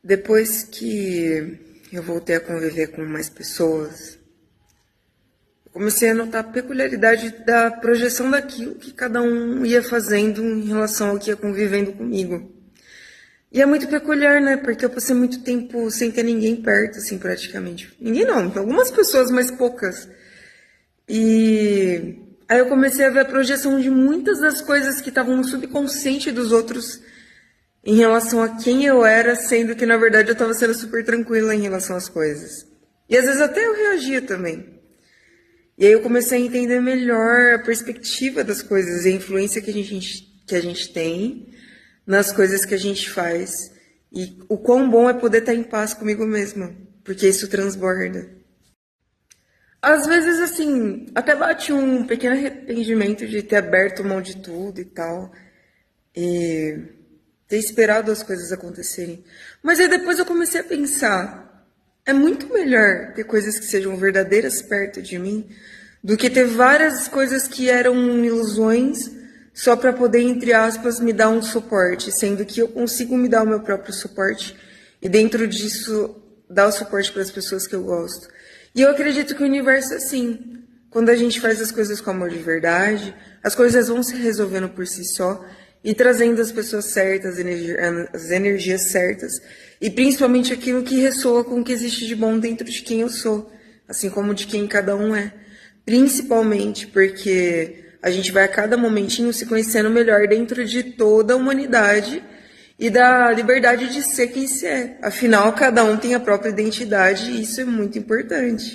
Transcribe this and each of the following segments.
Depois que eu voltei a conviver com mais pessoas, eu comecei a notar a peculiaridade da projeção daquilo que cada um ia fazendo em relação ao que ia convivendo comigo. E é muito peculiar, né? Porque eu passei muito tempo sem ter ninguém perto, assim, praticamente. Ninguém não, algumas pessoas, mas poucas. E aí eu comecei a ver a projeção de muitas das coisas que estavam no subconsciente dos outros em relação a quem eu era, sendo que na verdade eu estava sendo super tranquila em relação às coisas. E às vezes até eu reagia também. E aí eu comecei a entender melhor a perspectiva das coisas e a influência que a gente tem nas coisas que a gente faz. E o quão bom é poder estar em paz comigo mesma, porque isso transborda. Às vezes, assim, até bate um pequeno arrependimento de ter aberto mão de tudo e tal. E ter esperado as coisas acontecerem. Mas aí depois eu comecei a pensar, é muito melhor ter coisas que sejam verdadeiras perto de mim do que ter várias coisas que eram ilusões só para poder, entre aspas, me dar um suporte, sendo que eu consigo me dar o meu próprio suporte e dentro disso dar o suporte para as pessoas que eu gosto. E eu acredito que o universo é assim. Quando a gente faz as coisas com amor de verdade, as coisas vão se resolvendo por si só e trazendo as pessoas certas, as energias certas, e principalmente aquilo que ressoa com o que existe de bom dentro de quem eu sou, assim como de quem cada um é. Principalmente porque a gente vai a cada momentinho se conhecendo melhor dentro de toda a humanidade e da liberdade de ser quem se é. Afinal, cada um tem a própria identidade e isso é muito importante.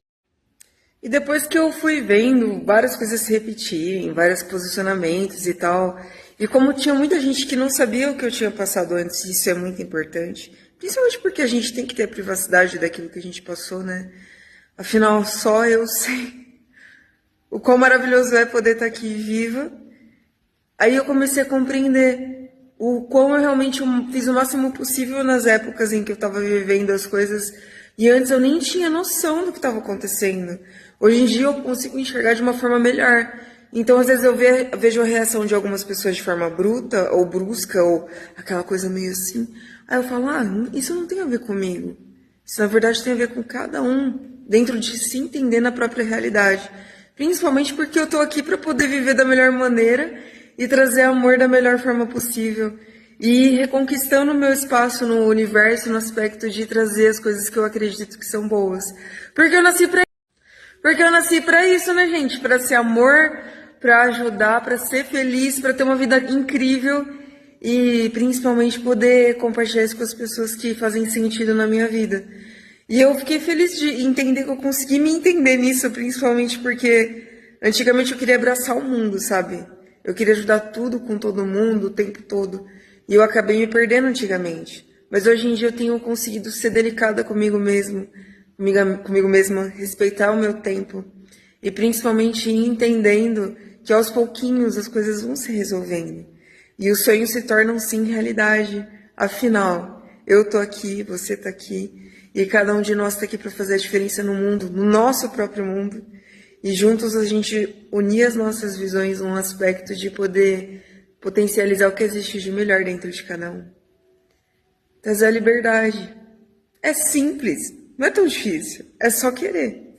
E depois que eu fui vendo várias coisas se repetirem, vários posicionamentos e tal, e como tinha muita gente que não sabia o que eu tinha passado antes, isso é muito importante. Principalmente porque a gente tem que ter a privacidade daquilo que a gente passou, né? Afinal, só eu sei o quão maravilhoso é poder estar aqui viva. Aí eu comecei a compreender o quão eu realmente fiz o máximo possível nas épocas em que eu estava vivendo as coisas, e antes eu nem tinha noção do que estava acontecendo. Hoje em dia eu consigo enxergar de uma forma melhor. Então, às vezes eu vejo a reação de algumas pessoas de forma bruta ou brusca, ou aquela coisa meio assim. Aí eu falo, isso não tem a ver comigo. Isso, na verdade, tem a ver com cada um, dentro de se entender na própria realidade. Principalmente porque eu tô aqui para poder viver da melhor maneira e trazer amor da melhor forma possível. E reconquistando o meu espaço no universo, no aspecto de trazer as coisas que eu acredito que são boas. Porque eu nasci pra isso, né, gente? Pra ser amor, pra ajudar, pra ser feliz, pra ter uma vida incrível e principalmente poder compartilhar isso com as pessoas que fazem sentido na minha vida. E eu fiquei feliz de entender que eu consegui me entender nisso, principalmente porque antigamente eu queria abraçar o mundo, sabe? Eu queria ajudar tudo com todo mundo o tempo todo. E eu acabei me perdendo antigamente. Mas hoje em dia eu tenho conseguido ser delicada comigo mesma, respeitar o meu tempo. E principalmente entendendo que aos pouquinhos as coisas vão se resolvendo. E os sonhos se tornam sim realidade. Afinal, eu tô aqui, você tá aqui. E cada um de nós tá aqui para fazer a diferença no mundo, no nosso próprio mundo. E juntos a gente unir as nossas visões num aspecto de poder potencializar o que existe de melhor dentro de cada um. Trazer a liberdade. É simples, não é tão difícil, é só querer.